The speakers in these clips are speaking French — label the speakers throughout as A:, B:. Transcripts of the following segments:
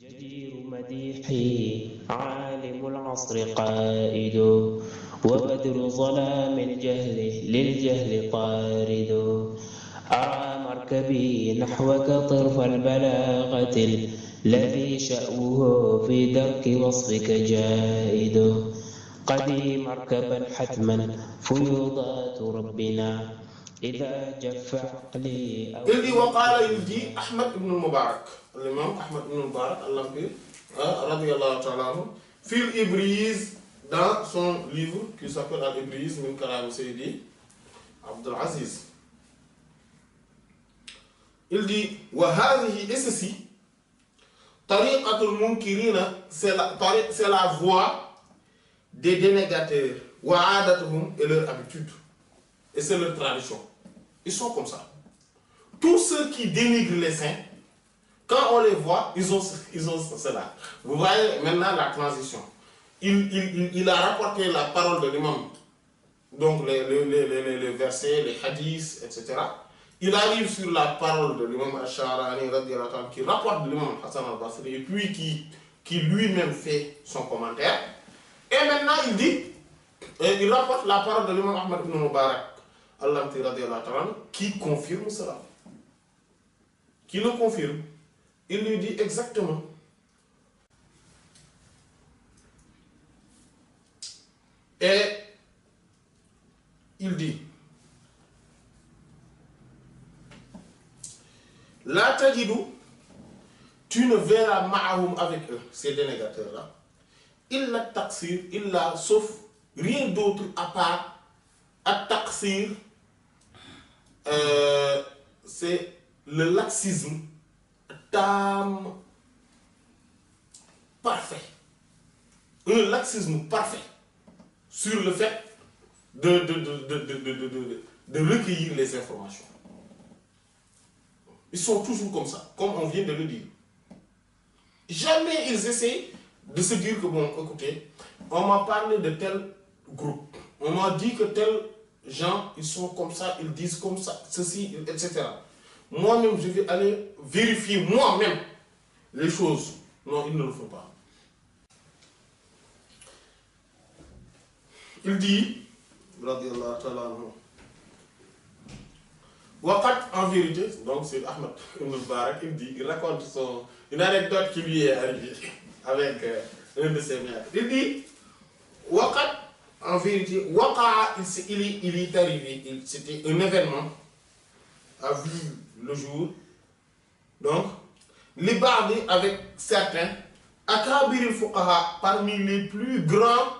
A: جدير مديحي عالم العصر قائد وبدر ظلام الجهل للجهل طارد أرى مركبي نحوك طرف البلاغة الذي شأوه في درك وصفك جائد قدي مركبا حتما فيوضات ربنا إذا جف عقلي
B: Il dit وقال il dit Ahmad ibn al-Mubarak, l'imam Ahmad ibn al-Mubarak al-Lampir, radiyallahu ta'ala anhu, fil Ibriz, dans son livre qui s'appelle Al-Ibriz min Kalam Sayyidi Abdul Aziz. Il dit wa hadhihi, et ceci, tariqatul munkirina, c'est la voie des dénégateurs, wa adatuhum, et leur habitude, et c'est leur tradition. Ils sont comme ça. Tous ceux qui dénigrent les saints, quand on les voit, ils ont cela. Vous voyez maintenant la transition. Il a rapporté la parole de l'imam, donc les versets, les hadiths, etc. Il arrive sur la parole de l'imam Ash-Sha'rani qui rapporte de l'imam Hassan al-Basri et puis qui lui-même fait son commentaire. Et maintenant il dit, il rapporte la parole de l'imam Ahmad ibn Mubarak qui confirme cela. Qui le confirme. Il lui dit exactement. Et il dit La tajidou, tu ne verras ma'ahum avec eux, ces dénégateurs-là, illa taqsir, illa, sauf rien d'autre à part at-taqsir, c'est le laxisme tam parfait. Un laxisme parfait sur le fait de recueillir les informations. Ils sont toujours comme ça, comme on vient de le dire. Jamais ils essaient de se dire que, bon, écoutez, on m'a parlé de tel groupe, on m'a dit que tel gens, ils sont comme ça, ils disent comme ça, ceci, etc. Moi-même, je vais aller vérifier moi-même les choses. Non, ils ne le font pas. Il dit, radiyallahu ta'ala anhu, Waqat, en vérité, donc c'est Ahmad ibn al-Barak, il raconte une anecdote qui lui est arrivée avec un de ses maîtres. Il dit, Waqat, en vérité, Waqa, il est arrivé, c'était un événement, a vu le jour. Donc, les bardés avec certains, Akabir al-Fuqaha, parmi les plus grands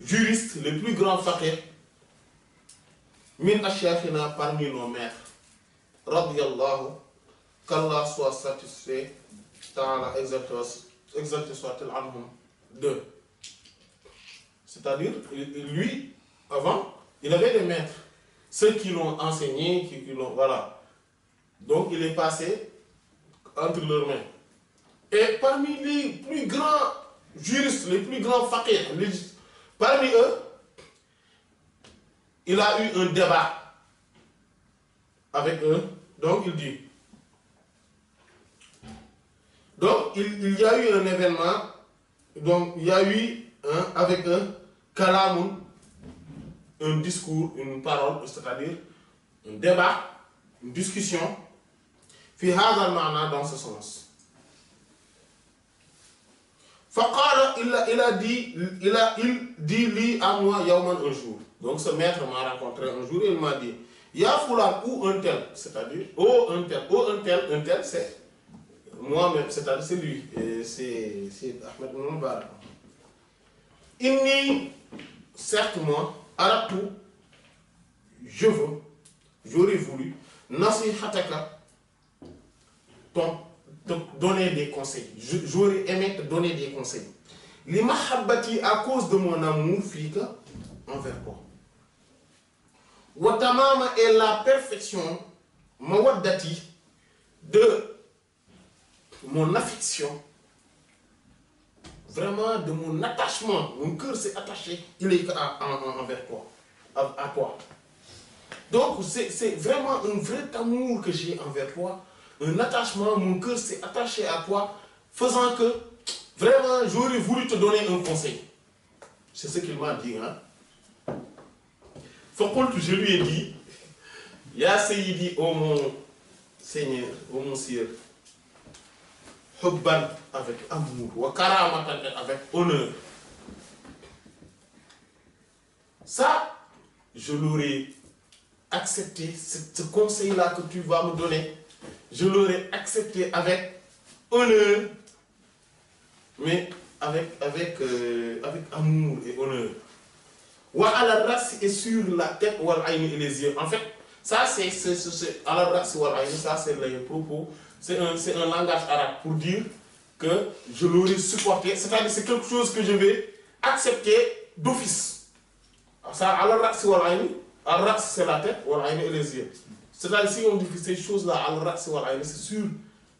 B: juristes, les plus grands faqirs, min ashyakhina, parmi nos maîtres, radiyallahu, qu'Allah soit satisfait, ta'ala exalté soit-il anhum, d'eux. C'est-à-dire, lui, avant, il avait des maîtres. Ceux qui l'ont enseigné, qui l'ont... Voilà. Donc, il est passé entre leurs mains. Et parmi les plus grands juristes, les plus grands faqirs, parmi eux, il a eu un débat avec eux. Donc, il dit... Donc, il y a eu un événement. Donc, il y a eu avec eux, kalamun, un discours, une parole, c'est-à-dire un débat, une discussion, fi hadha al-ma'na, dans ce sens. Faqala, il dit li à moi yawman, un jour. Donc ce maître m'a rencontré un jour et il m'a dit, ya fulan, ou un tel, c'est-à-dire, oh un tel, c'est moi-même, c'est-à-dire c'est lui, et c'est Ahmed ibn Mubarak. Inni, certes moi, arabtu, j'aurais voulu, nasihataka, te donner des conseils. J'aurais aimé te donner des conseils. Li mahabbati, à cause de mon amour, fika, envers toi. Wa tamama, est la perfection, mawaddati, de mon affection, vraiment de mon attachement, mon cœur s'est attaché, il est envers toi, à toi. Donc c'est vraiment un vrai amour que j'ai envers toi, un attachement, mon cœur s'est attaché à toi, faisant que, vraiment, j'aurais voulu te donner un conseil. C'est ce qu'il m'a dit. Hein? Je lui ai dit, Ya Sayyidi, oh mon Seigneur, oh mon Sire, Hubban avec amour, wa karamatan avec honneur. Ça, je l'aurais accepté, ce conseil-là que tu vas me donner, je l'aurais accepté avec honneur, mais avec amour et honneur. Wa ala ras et sur la tête, wal ayn et les yeux. En fait, ça c'est ala ras wal ayn, ça c'est les propos, c'est un langage arabe pour dire que je l'aurais supporté, c'est-à-dire c'est quelque chose que je vais accepter d'office. Ça, ala ras wal ayn, al ras c'est la tête, wal ayn et les yeux. C'est-à-dire si on dit que ces choses-là, al ras wal ayn, c'est sur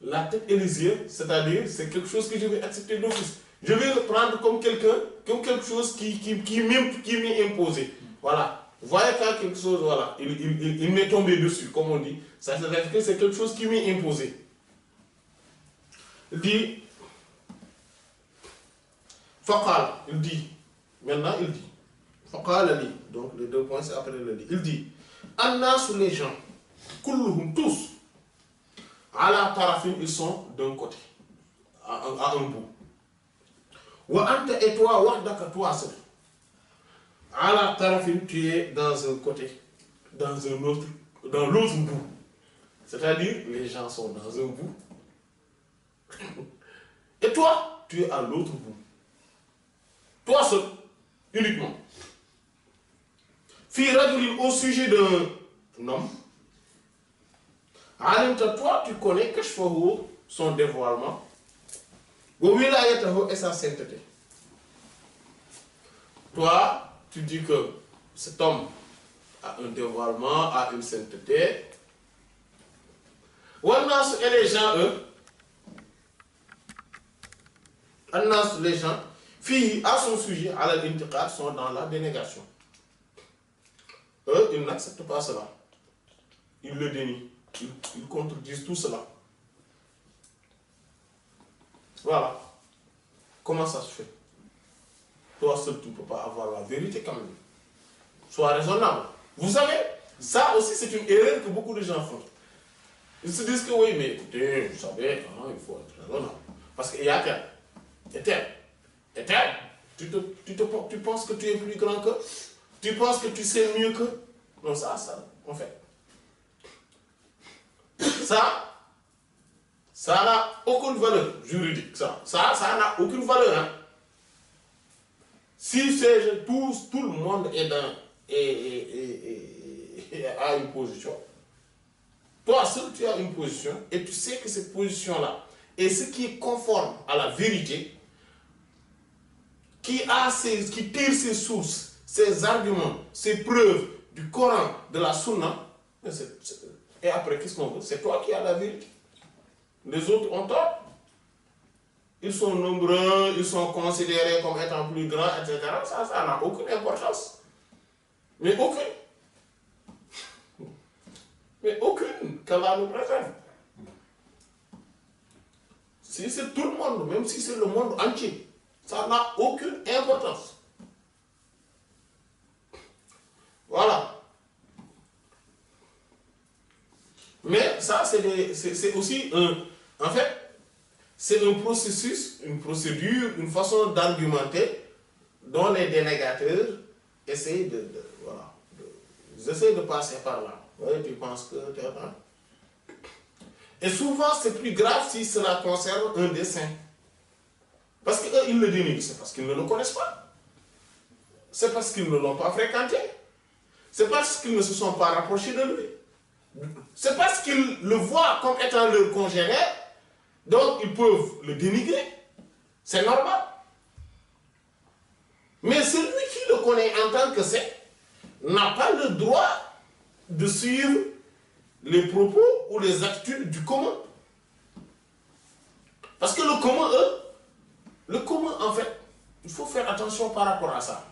B: la tête et les yeux, c'est-à-dire c'est quelque chose que je vais accepter d'office. Je vais le prendre comme quelque chose qui m'est imposé. Voilà. Vous voyez quand quelque chose, voilà, il m'est tombé dessus, comme on dit. Ça veut dire que c'est quelque chose qui m'est imposé. Il dit, Faqal, il dit, maintenant il dit, Faqal ali, donc les deux points c'est après le dit. Il dit, Anna sur les gens, kulluhum tous, ala tarafin, ils sont d'un côté, à un bout. Wa anta et toi, wahdaka toi seul. Ala tarafin, tu es dans un côté, dans l'autre bout. C'est-à-dire, les gens sont dans un bout. Et toi, tu es à l'autre bout. Toi seul, uniquement. Fi rajulin, au sujet d'un homme. Alimta, toi, tu connais que son dévoilement. Et sa sainteté. Toi, tu dis que cet homme a un dévoilement, a une sainteté. Wannas et les gens, eux, Annas, les gens, filles à son sujet, à l'intiqad, sont dans la dénégation. Eux, ils n'acceptent pas cela. Ils le dénient. Ils contredisent tout cela. Voilà. Comment ça se fait? Toi seul, tu ne peux pas avoir la vérité quand même. Sois raisonnable. Vous savez, ça aussi c'est une erreur que beaucoup de gens font. Ils se disent que oui, mais écoutez, vous savez, hein, il faut être raisonnable. Parce qu'il y a tel. Et tel. Et tel. Tu penses que tu es plus grand que? Tu penses que tu sais mieux que? Non, ça, en fait. Ça n'a aucune valeur juridique. Ça n'a aucune valeur. Hein. Si c'est tout le monde est a une position, toi seul tu as une position et tu sais que cette position-là est ce qui est conforme à la vérité, qui tire ses sources, ses arguments, ses preuves du Coran, de la Sunna, et après qu'est-ce qu'on veut? C'est toi qui as la vérité. Les autres ont tort. Ils sont nombreux, ils sont considérés comme étant plus grands, etc. Ça n'a aucune importance. Mais aucune. Mais aucune qu'Allah nous préserve. Si c'est tout le monde, même si c'est le monde entier, ça n'a aucune importance. Voilà. Mais ça, c'est aussi en fait, c'est un processus, une procédure, une façon d'argumenter dont les dénégateurs essayent de passer par là. Oui, tu penses que tu es là. Et souvent, c'est plus grave si cela concerne un des saints. Parce qu'eux, ils le dénigrent, c'est parce qu'ils ne le connaissent pas. C'est parce qu'ils ne l'ont pas fréquenté. C'est parce qu'ils ne se sont pas rapprochés de lui. C'est parce qu'ils le voient comme étant leur congénère, donc ils peuvent le dénigrer. C'est normal. Mais celui qui le connaît en tant que saint n'a pas le droit de suivre les propos ou les attitudes du commun. Parce que le commun, en fait, il faut faire attention par rapport à ça.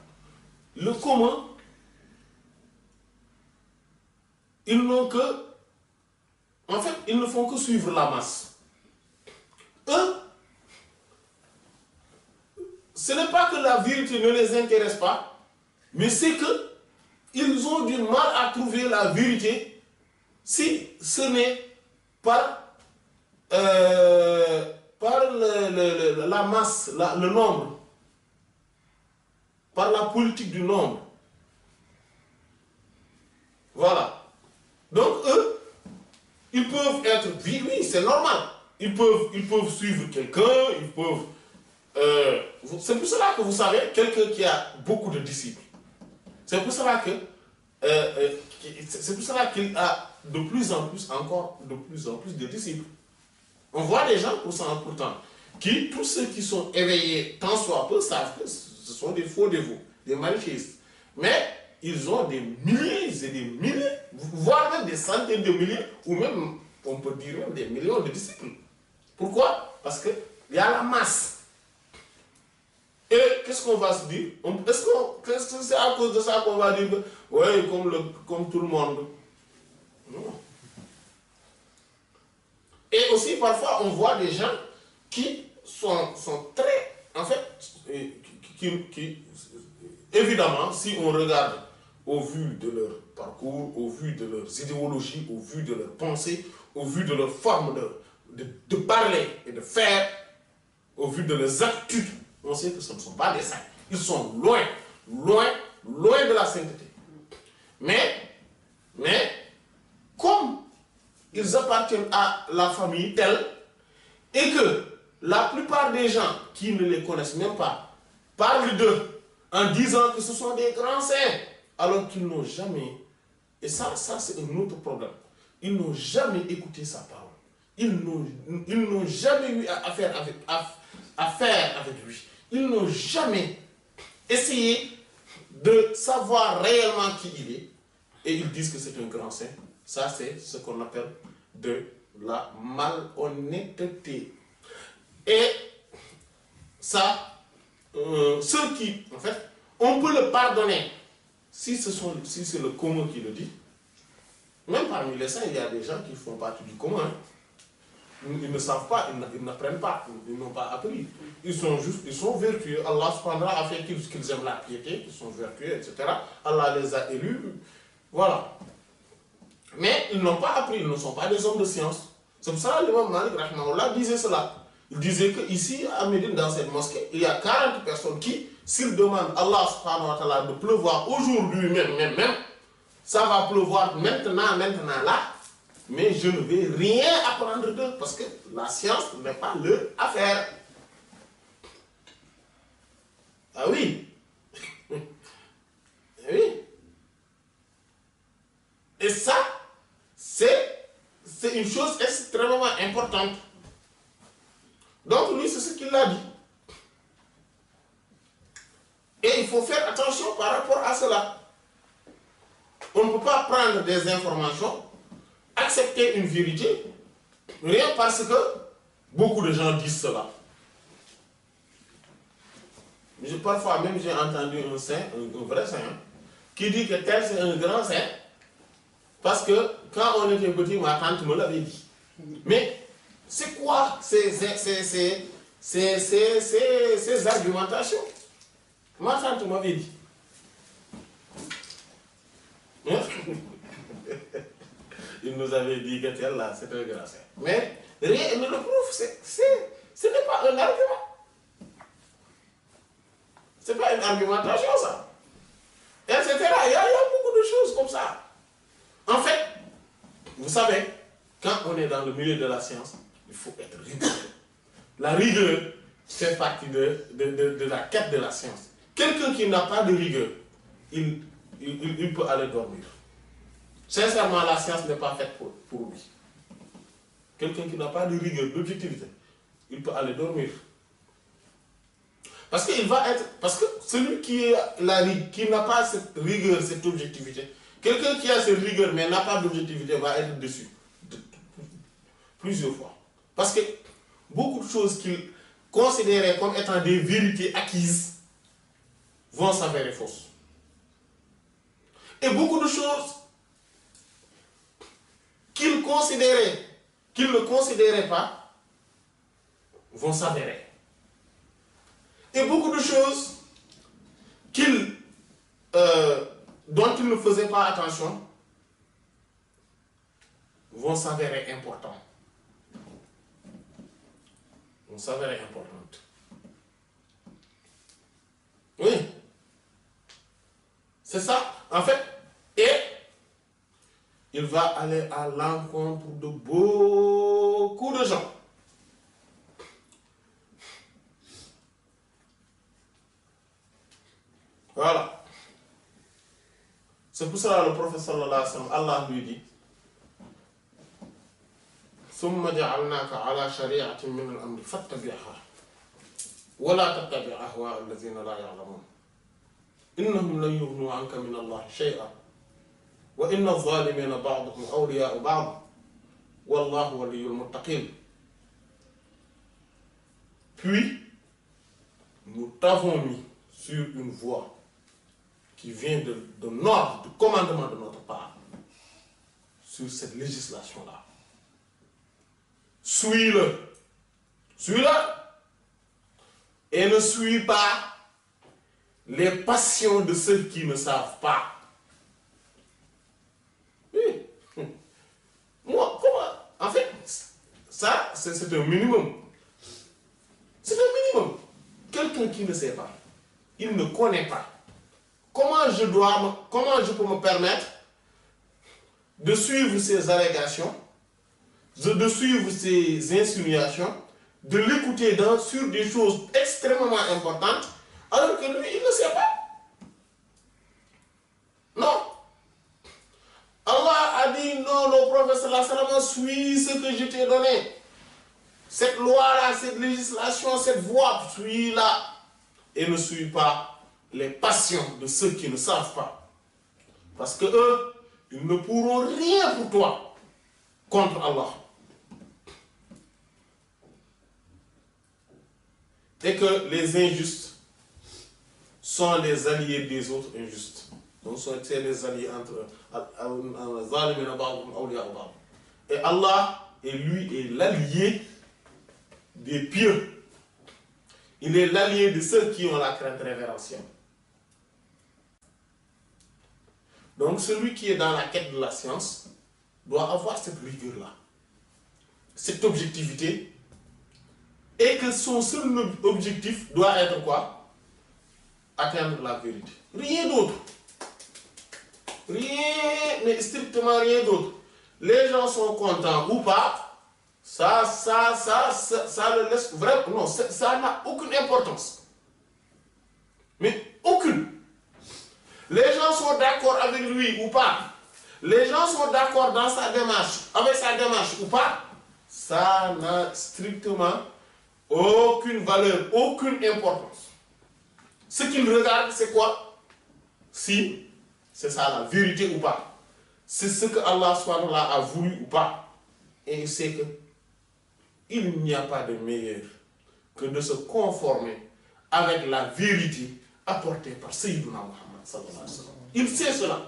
B: Le commun, ils n'ont que, en fait, ils ne font que suivre la masse. Eux, ce n'est pas que la vérité ne les intéresse pas, mais c'est que ils ont du mal à trouver la vérité si ce n'est par la masse, le nombre, par la politique du nombre. Voilà. Donc eux, ils peuvent être, oui, c'est normal. Ils peuvent suivre quelqu'un, ils peuvent... c'est pour cela que vous savez, quelqu'un qui a beaucoup de disciples, c'est pour cela que c'est pour cela qu'il a de plus en plus de disciples. On voit des gens pourtant qui, tous ceux qui sont éveillés tant soit peu, savent que ce sont des faux dévots, des manichéistes. Mais ils ont des milliers et des milliers, voire même des centaines de milliers, ou même, on peut dire même des millions de disciples. Pourquoi? Parce qu'il y a la masse. Et qu'est-ce qu'on va se dire? Est-ce que c'est à cause de ça qu'on va dire que, oui, comme tout le monde? Non. Et aussi, parfois, on voit des gens qui sont très, en fait, évidemment, si on regarde au vu de leur parcours, au vu de leurs idéologies, au vu de leurs pensées, au vu de leur forme de parler et de faire, au vu de leurs attitudes, on sait que ce ne sont pas des saints. Ils sont loin de la sainteté. Mais, comme ils appartiennent à la famille telle, et que la plupart des gens qui ne les connaissent même pas parlent d'eux en disant que ce sont des grands saints, alors qu'ils n'ont jamais, et ça c'est un autre problème, ils n'ont jamais écouté sa parole. Ils n'ont jamais eu affaire avec lui. Ils n'ont jamais essayé de savoir réellement qui il est, et ils disent que c'est un grand saint. Ça, c'est ce qu'on appelle de la malhonnêteté. Et ça, ceux qui, en fait, on peut le pardonner si c'est le commun qui le dit. Même parmi les saints, il y a des gens qui font partie du commun. Hein. Ils ne savent pas, ils n'apprennent pas, ils n'ont pas appris. Ils sont vertueux. Allah subhanahu wa ta'ala a fait qu'ils aiment la piété, qu'ils sont vertueux, etc. Allah les a élus. Voilà. Mais ils n'ont pas appris, ils ne sont pas des hommes de science. C'est pour ça que l'imam Malik rahimahullah disait cela. Il disait qu'ici, à Médine, dans cette mosquée, il y a 40 personnes qui, s'ils demandent à Allah subhanahu wa ta'ala de pleuvoir aujourd'hui même, ça va pleuvoir maintenant là, mais je ne vais rien apprendre d'eux parce que la science n'est pas leur affaire. Ah oui. Oui. Et ça, c'est une chose extrêmement importante. Donc lui, c'est ce qu'il a dit. Et il faut faire attention par rapport à cela. On ne peut pas prendre des informations, accepter une vérité, rien parce que beaucoup de gens disent cela. Parfois même j'ai entendu un saint, un vrai saint, qui dit que tel c'est un grand saint, parce que quand on était petit, ma tante me l'avait dit. Mais c'est quoi ces argumentations? Ma tante m'avait dit. Il nous avait dit que tel là, c'est un grand saint. Mais rien ne le prouve, ce n'est pas un argument. Ce n'est pas une argumentation, ça. Etc. Il y a beaucoup de choses comme ça. En fait, vous savez, quand on est dans le milieu de la science, il faut être rigoureux. La rigueur fait partie de la quête de la science. Quelqu'un qui n'a pas de rigueur, il peut aller dormir. Sincèrement, la science n'est pas faite pour lui. Quelqu'un qui n'a pas de rigueur, d'objectivité, il peut aller dormir. Parce que celui qui n'a pas cette rigueur, cette objectivité, quelqu'un qui a cette rigueur mais n'a pas d'objectivité va être déçu. Plusieurs fois. Parce que beaucoup de choses qu'il considérait comme étant des vérités acquises vont s'avérer fausses. Et beaucoup de choses qu'ils ne considéraient pas vont s'avérer. Et beaucoup de choses dont ils ne faisaient pas attention vont s'avérer importantes. Vont s'avérer importantes. Oui. C'est ça, en fait. Et il va aller à l'encontre de beaucoup de gens. Voilà. C'est pour cela le prophète sallallahu alayhi wa sallam, Allah lui dit ثم جعلناك على شريعة من الأمر فاتبعها ولا تتبع أهواء الذين لا يعلمون إنهم لن يغنوا عنك من الله شيئا وإن الظالمين بعضهم أولياء بعض والله ولي المتقين. Puis nous t'avons mis sur une voie qui vient de notre commandement de notre part sur cette législation-là. Suis-le et ne suis pas les passions de ceux qui ne savent pas. Oui. Moi, comment? En fait, ça, c'est un minimum. C'est un minimum. Quelqu'un qui ne sait pas, il ne connaît pas. Comment je peux me permettre de suivre ces allégations, de suivre ces insinuations, de l'écouter sur des choses extrêmement importantes, alors que lui, il ne sait pas. Non. Allah a dit non, le prophète sallallahu alayhi wa sallam, suis ce que je t'ai donné. Cette loi-là, cette législation, cette voie, suis-la. Et ne suis pas les passions de ceux qui ne savent pas. Parce que eux, ils ne pourront rien pour toi contre Allah. Et que les injustes sont les alliés des autres injustes. Donc c'est les alliés entre eux. Et Allah, et lui, est l'allié des pieux. Il est l'allié de ceux qui ont la crainte révérentielle. Donc celui qui est dans la quête de la science doit avoir cette rigueur-là, cette objectivité, et que son seul objectif doit être quoi? Atteindre la vérité. Rien d'autre. Rien, mais strictement rien d'autre. Les gens sont contents ou pas, ça le laisse vraiment. Non, ça n'a aucune importance. Mais aucune. Les gens sont d'accord avec lui ou pas. Les gens sont d'accord dans sa démarche, avec sa démarche ou pas. Ça n'a strictement aucune valeur, aucune importance. Ce qu'il regarde, c'est quoi? Si c'est ça la vérité ou pas. C'est ce que Allah subhanahu wa ta'ala a voulu ou pas. Et il sait que il n'y a pas de meilleur que de se conformer avec la vérité apportée par Sayyiduna Muhammad sallallahu alayhi wa sallam. Il sait cela.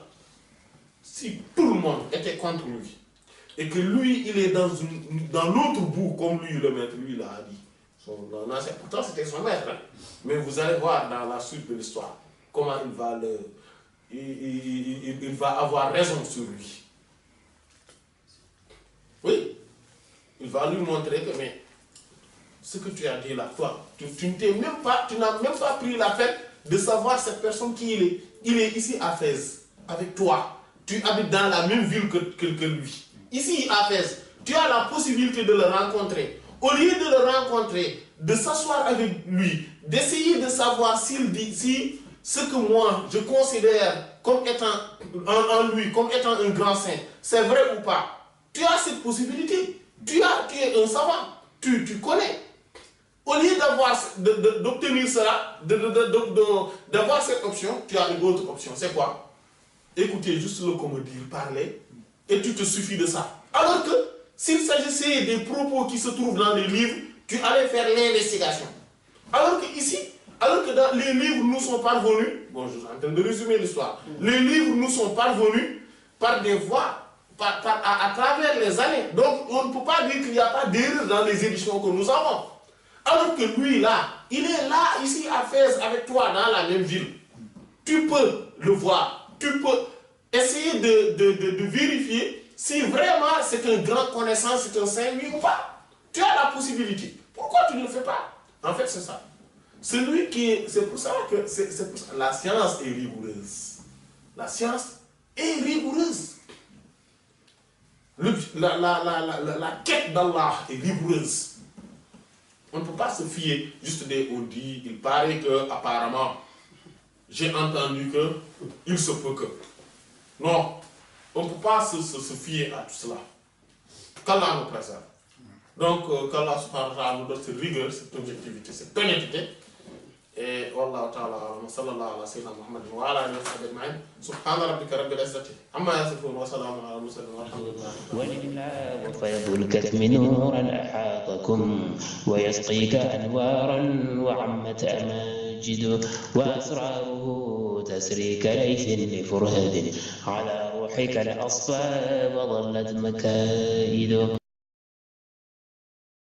B: Si tout le monde était contre lui, et que lui, il est dans l'autre bout, comme lui, le maître, lui, l'a dit. Pourtant, c'était son maître. Hein. Mais vous allez voir dans la suite de l'histoire comment il va avoir raison sur lui. Oui. Il va lui montrer que, mais, ce que tu as dit là, toi, tu n'as même pas pris la peine de savoir cette personne qui il est. Il est ici à Fès, avec toi. Tu habites dans la même ville que lui. Ici à Fès, tu as la possibilité de le rencontrer. Au lieu de le rencontrer, de s'asseoir avec lui, d'essayer de savoir s'il dit, si ce que moi je considère comme étant en lui, comme étant un grand saint, c'est vrai ou pas. Tu as cette possibilité. Tu es un savant. Tu connais. Au lieu d'obtenir cela, d'avoir cette option, tu as une autre option. C'est quoi? Écouter juste le commodire, parler, et tu te suffis de ça. Alors que, s'il s'agissait des propos qui se trouvent dans les livres, tu allais faire l'investigation. Alors que ici, dans les livres nous sont parvenus, bon, je suis en train de résumer l'histoire, les livres nous sont parvenus par des voies à travers les années. Donc, on ne peut pas dire qu'il n'y a pas d'erreur dans les éditions que nous avons. Alors que lui, là, il est là, ici, à Fès, avec toi, dans la même ville. Tu peux le voir. Tu peux essayer de vérifier si vraiment c'est un grand connaissant, c'est un Saint-Louis ou pas. Tu as la possibilité. Pourquoi tu ne le fais pas? En fait, c'est ça. Celui qui est... C'est pour ça que la science est rigoureuse. La science est rigoureuse. La quête d'Allah est rigoureuse. On ne peut pas se fier juste des on dit, il paraît que, apparemment, j'ai entendu que, il se peut que. Non, on ne peut pas se fier à tout cela. Qu'Allah nous préserve. Donc, qu'Allah subhanahu wa ta'ala nous donne cette rigueur, cette objectivité, cette honnêteté. Et Wallahu ta'ala, sallallahu ala sayyidina Muhammad wa ala alihi wa sahbihi ajma'in. Subhana rabbika rabbil izzati amma yasifun wa salamun ala al-mursalin walhamdulillah.
A: ولله فيض الكتم نورا أحاطكم ويسقيك أنوارا وعمت أماجد وأسراره تسري كليث لفرهد على روحك الأصفى وظلت مكائد